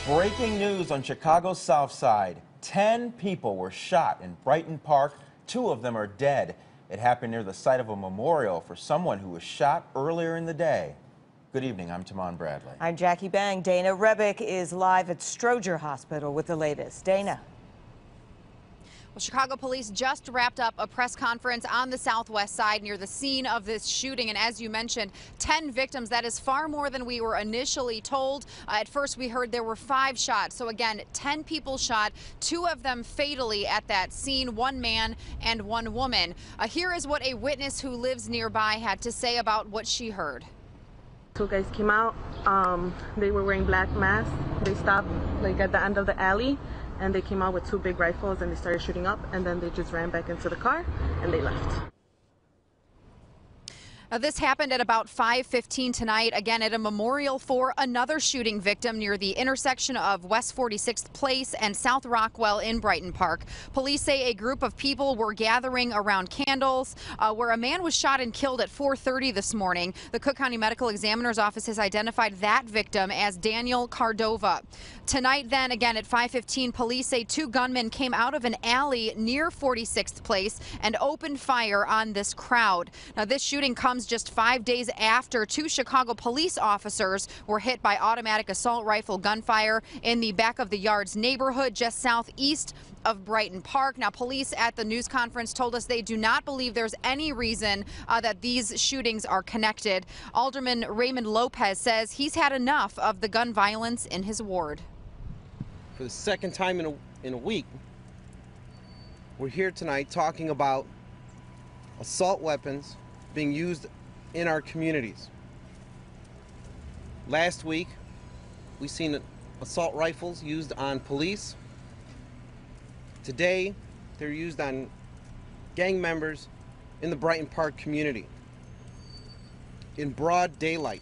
Breaking news on Chicago's South Side. 10 people were shot in Brighton Park. 2 of them are dead. It happened near the site of a memorial for someone who was shot earlier in the day. Good evening, I'm Tamon Bradley. I'm Jackie Bang. Dana Rebick is live at Stroger Hospital with the latest. Dana. Well, Chicago police just wrapped up a press conference on the southwest side near the scene of this shooting. And as you mentioned, 10 victims. That is far more than we were initially told. At first, we heard there were 5 shots. So again, 10 people shot, 2 of them fatally at that scene, 1 man and 1 woman. Here is what a witness who lives nearby had to say about what she heard. 2 guys came out. They were wearing black masks. They stopped like at the end of the alley, and they came out with 2 big rifles and they started shooting up, and then they just ran back into the car and they left. Now, this happened at about 5:15 tonight, again at a memorial for another shooting victim near the intersection of West 46th Place and South Rockwell in Brighton Park. Police say a group of people were gathering around candles where a man was shot and killed at 4:30 this morning. The Cook County Medical Examiner's Office has identified that victim as Daniel Cardova. Tonight, then, again at 5:15, police say 2 gunmen came out of an alley near 46th Place and opened fire on this crowd. Now, this shooting comes just 5 days after 2 Chicago police officers were hit by automatic assault rifle gunfire in the back of the yards neighborhood just southeast of Brighton Park. Now, police at the news conference told us they do not believe there's any reason that these shootings are connected. Alderman Raymond Lopez says he's had enough of the gun violence in his ward. For the second time in a week, we're here tonight talking about assault weapons being used in our communities. Last week, we seen assault rifles used on police. Today, they're used on gang members in the Brighton Park community in broad daylight.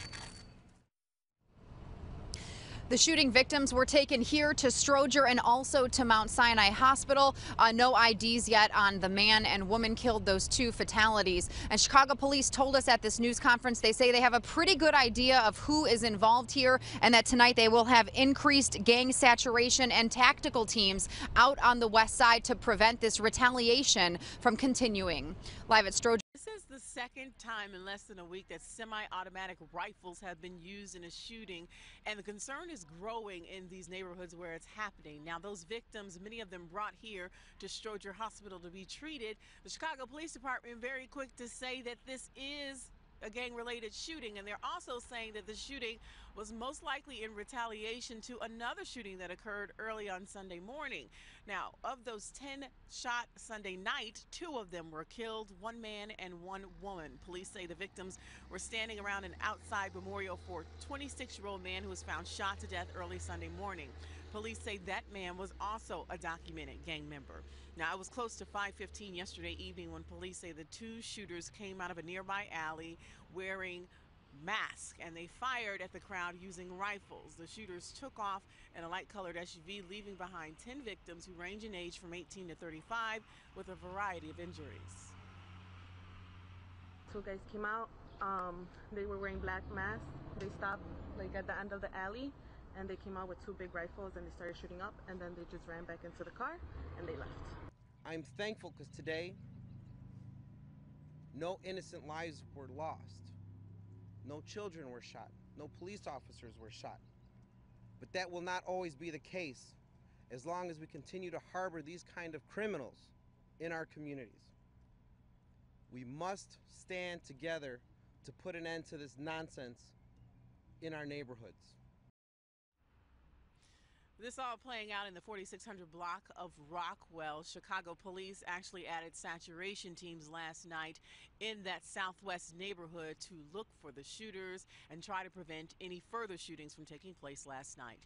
The shooting victims were taken here to Stroger and also to Mount Sinai Hospital. No IDs yet on the man and woman killed, those 2 fatalities. And Chicago police told us at this news conference they say they have a pretty good idea of who is involved here and that tonight they will have increased gang saturation and tactical teams out on the west side to prevent this retaliation from continuing. Live at Stroger. This is the second time in less than a week that semi-automatic rifles have been used in a shooting, and the concern is growing in these neighborhoods where it's happening. Now, those victims, many of them brought here to Stroger Hospital to be treated. The Chicago Police Department very quick to say that this is a gang-related shooting, and they're also saying that the shooting was most likely in retaliation to another shooting that occurred early on Sunday morning. Now, of those 10 shot Sunday night, 2 of them were killed, 1 man and 1 woman. Police say the victims were standing around an outside memorial for a 26-year-old man who was found shot to death early Sunday morning. Police say that man was also a documented gang member. Now, it was close to 5:15 yesterday evening when police say the 2 shooters came out of a nearby alley wearing masks, and they fired at the crowd using rifles. The shooters took off in a light-colored SUV, leaving behind 10 victims who range in age from 18 to 35 with a variety of injuries. 2 guys came out. They were wearing black masks. They stopped like at the end of the alley, and they came out with 2 big rifles and they started shooting up, and then they just ran back into the car and they left. I'm thankful because today, no innocent lives were lost. No children were shot. No police officers were shot. But that will not always be the case as long as we continue to harbor these kind of criminals in our communities. We must stand together to put an end to this nonsense in our neighborhoods. This all playing out in the 4600 block of Rockwell. Chicago police actually added saturation teams last night in that southwest neighborhood to look for the shooters and try to prevent any further shootings from taking place last night.